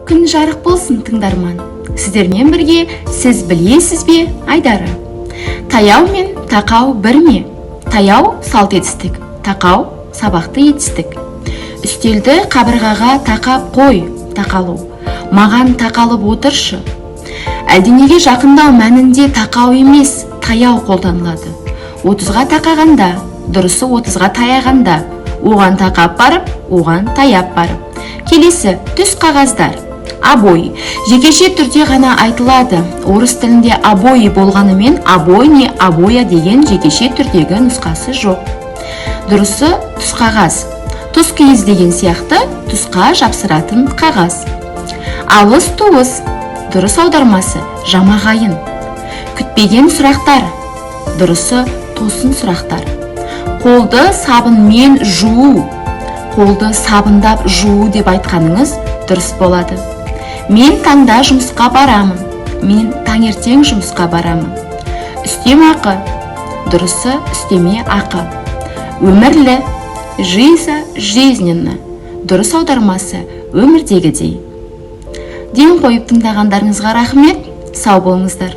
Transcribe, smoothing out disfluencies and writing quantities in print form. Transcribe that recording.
күн жарық болсын тыңдарман. Сіздермен бірге сіз білесіз бе Айдары. Таяу мен тақау бір ме? Таяу салт етістік, тақау сабақты етістік. Үстелді қабырғаға тақап қой, тақалу. Маған тақалып отыршы. Әлденеге жақындау мәнінде тақау емес, таяу қолданылады. 30-ға тақағанда, дұрысы 30-ға таяғанда, оған тақап барып, оған таяп барып. Келесі түс қағаздар. Обой. Жекеше түрде ғана айтылады. Орыс тілінде обои болғанымен обой не обоя деген жекеше түрдегі нұсқасы жоқ. Дұрысы түс қағаз. Тұс киіз деген сияқты тұсқа жапсыратын қағаз. Алыс туыс. Дұрыс аудармасы жамағайын. Күтпеген сұрақтар. Дұрысы тосын сұрақтар. Қолды сабынмен жуу. Қолды сабындап жуу деп айтқаныңыз дұрыс болады. Мен таңда жұмысқа барамын. Мен таңертең жұмысқа барамын. Үстем ақы. Дұрысы үстеме ақы. Өмірлі. Жиза жизненно. Дұрыс аудармасы өмірдегідей. Ден қойып тыңдағандарыңызға рахмет. Сау болыңыздар.